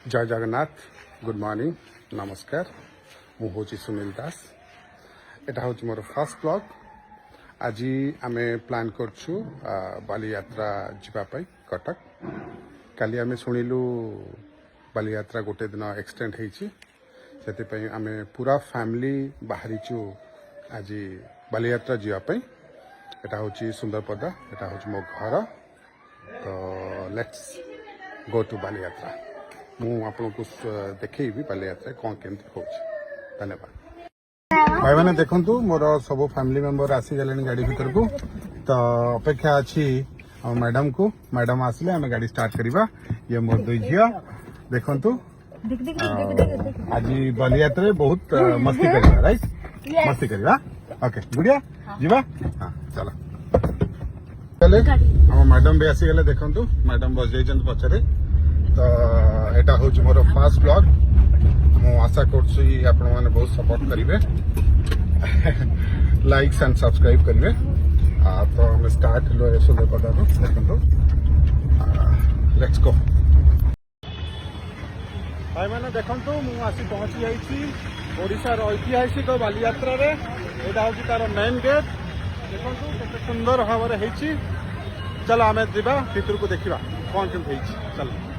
जय Jagannath good morning नमस्कार मु हूँ सुनील दास एटा हूँ मोर फर्स्ट ब्लॉग आज आम प्लान करछु बाली यात्रा जीवाई कटक काली आम शुणिलु बाली यात्रा गोटे दिन एक्सटेंड होती से आम पूरा फैमिली बाहरीचु आज बाली यात्रा जीवाई एटा हूँ सुंदरपदा एटा हूँ मो घर तो लेट्स गो टू बाली यात्रा मुझे देखी बाली यात्रा कौन केमती हो धन्यवाद भाई मैंने देखु मोर सब फैमिली मेंबर आसीगले गाड़ी भीतर को तो अपेक्षा अच्छी मैडम को मैडम आसले आम गाड़ी स्टार्ट करवा ये मोर दुई झील देखु आज बाली यात्रा बहुत मस्ती करवा राइट मस्ती करवा ओके गुड़िया जीवा हाँ चलो चले हम मैडम भी आसीगले देखु मैडम बस जाइए पचरे तो एटा हूँ मोर फर्स्ट ब्लॉग मु आशा कर बहुत सपोर्ट करेंगे लाइक्स एंड सब्सक्राइब करेंगे तो हम स्टार्ट सुंदरपदा देखो लेट्स गो भाई मैंने देखु मुझे पहुंची जाइए ओडिशार ऐतिहासिक बाली यात्रा रे एटा हूँ तार मेन गेट देखो केते सुंदर भाव में होती चलो आम जा भीतर को देखा कौन केमती चलो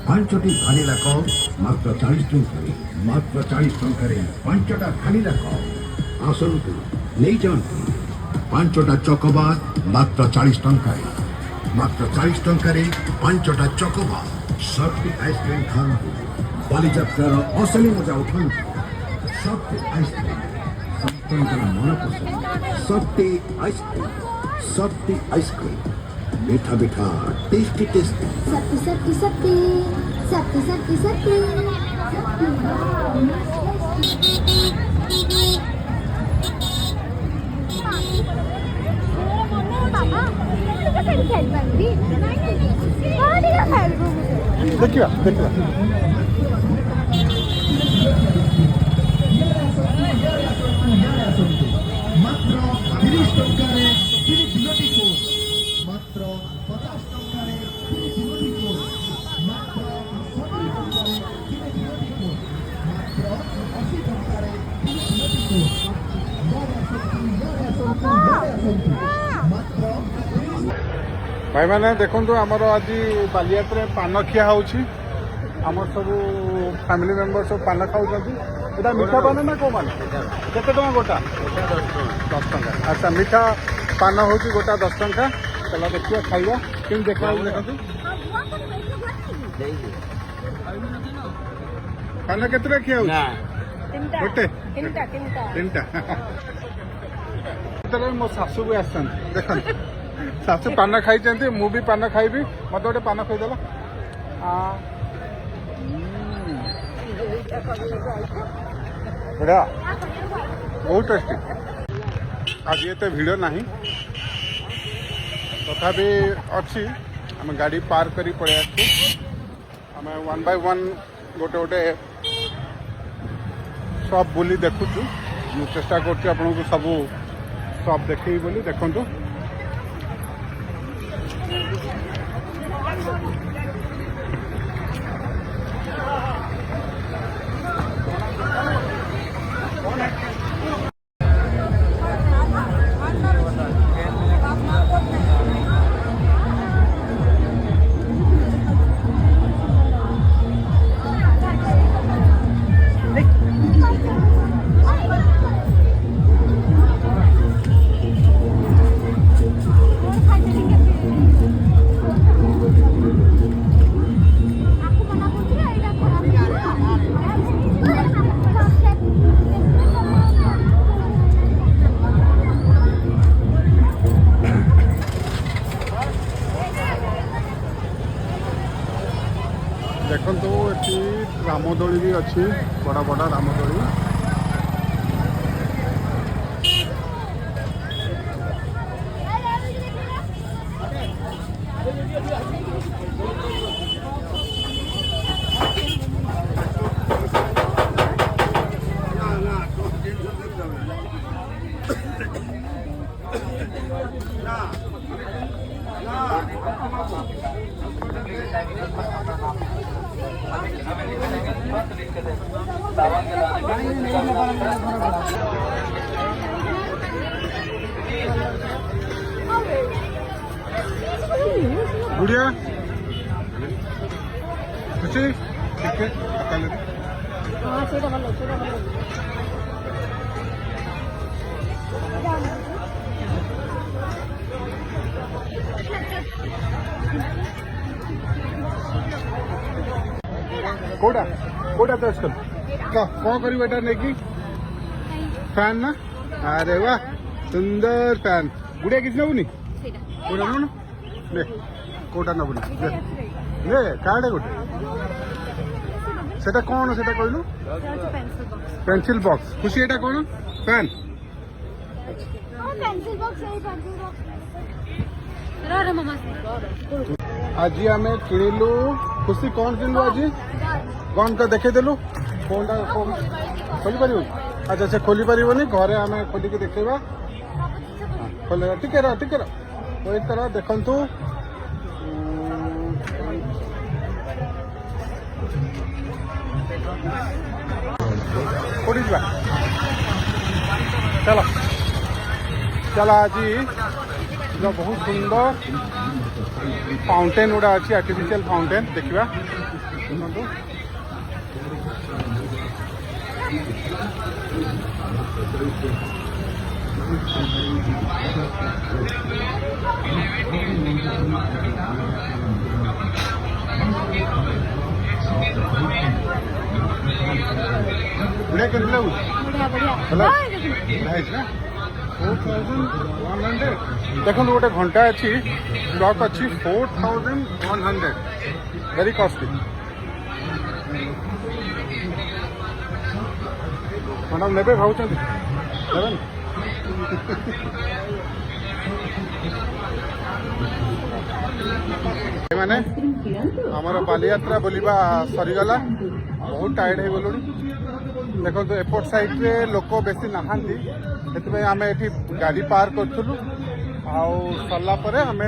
पांचटी भानीला कप मात्र 40 टंका मात्र 40 टंका पांचटा भानीला कप आसतु नहीं जाती पांचटा चकोबार मात्र 40 टंका मात्र 40 टंका पांचटा चकोबार सबटी आइसक्रीम खातु बालीयात्रार असली मजा उठातु सबटी आइसक्रीम सबटर मन पसंद सबटी आइसक्रीम मीठा मीठा टेस्टी टेस्टी सत्ती सत्ती सत्ती सत्ती सत्ती सत्ती देखिए देखिए मात्र 30 टंका किलोटी को मात्र 50 टंका किलोटी को मात्र 60 टंका किलोटी को मात्र 80 टंका किलोटी को मात्र भाई मैंने देखु आमर आज बाली यात्रा पान खिया होची आम सब फैमिली मेंबर सब पान खाऊ मीठा पान ना कौ पान केते टका गोटा 10 टंका अच्छा मीठा पान हूँ गोटा 10 टंका चलो देखिए खाइबा केम देखा देखु पान केते खिया गोटे तीन मो शाशु भी आस देख शाशु पान खाई मु भी पान खाइबी मत गोटे पान खाईदेल बढ़िया बहुत टेस्टी आज ये भिड़ ना तथापि अच्छी आम गाड़ी पार करी पड़े आम 1 by 1 गोटे गोटे सब बुली देखुचु चेष्टा कर सबू सब देखे बोली देखु अच्छी बड़ा बड़ा रामदोली गुड़िया खुशी ठीक है हाँ ସେଇଟା ଭଲ ସେଇଟା ଭଲ कोड़ा कोड़ा तो आजकल कौन करी बेटा नेकी फैन ना अरे वाह सुंदर फैन गुड़िया किसी नबुनी कोड़ा नु ले कोटा नबुनी ले कार्ड है गोटे सेटा कौन सेटा कहलु पेंसिल बॉक्स खुशी एटा कौन फैन पेंसिल बॉक्स है पेंसिल बॉक्स रे मामा आज आम किणिलु खुशी कौन किणलु आज कौन का देखे देलु कौन खोली पार अच्छा से खोली पारनी घरे आम खोलिक देखा खोल टिके वेट कर देखु कोड़ी चलो चलो आज बहुत सुंदर फाउंटेन गुड़ा अच्छी आर्टिफिशियल फाउंटेन देखा बढ़िया कर देखो गोटे घंटा अच्छी क्लॉक अच्छी 4100 वेरी कॉस्टली मैडम ने भाव मैंने आमर बालीयात्रा बुलवा सरीगला बहुत टायर्ड हो गलु देखो तो एपट साइड रे लोक बेसी नहांती से आम ये गाड़ी पार्क करूँ आर आम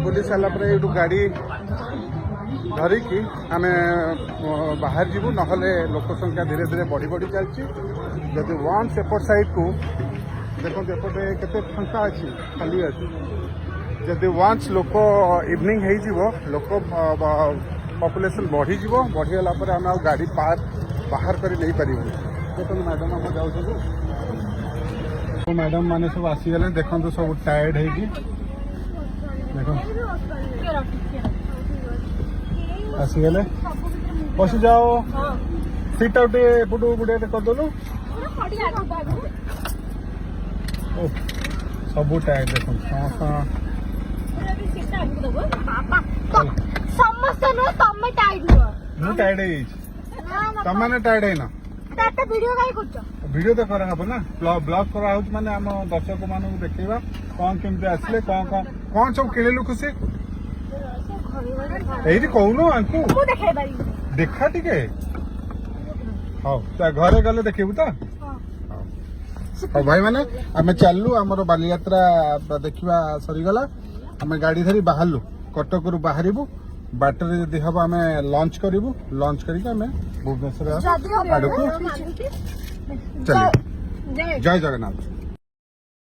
बुली सारापर ये गाड़ी धरिकी आम बाहर जीवु ना लोक संख्या धीरे धीरे बढ़ी बढ़ी चलती जदि वन्स एपट साइड को देखो एपटे केते फांका अच्छी खाली अच्छी जदि वन्स लोक इवनिंग हो लोक पॉपुलेशन बढ़ी बढ़ीगला आम गाड़ी पार्क बाहर कर नहीं पार देखो मैडम आम जाऊँ मैडम मैंने सब आसीगले देखो सब टायर्ड है देखो आसीगले बस जाओ सीट आउट एपटू गुड़े करदेलु सब टायर्ड देखो समस्त नु तमे टाइड हुआ मु टायर्ड है तुम मैंने टायर्ड है ना ताता वीडियो काई करछ वीडियो तो करा हबो ना ब्लॉग करा होच माने हम दर्शक मानू देखैबा कौन केमते आसले कौन सब किणिलु खुशी एही कहूनो आंकु मु देखाई बारी देखा टिके हां ता घरे गले देखिबु त हां भाई माने आमे चललु हमर बालीयात्रा देखिबा सरीगला आमे गाड़ी धरी बाहरलु कटक रु बाहरिबु बाटरे जदि हम आम लंच करूँ लंच करके आम भुवनेश्वर आड़ को चलिए जय जगन्नाथ।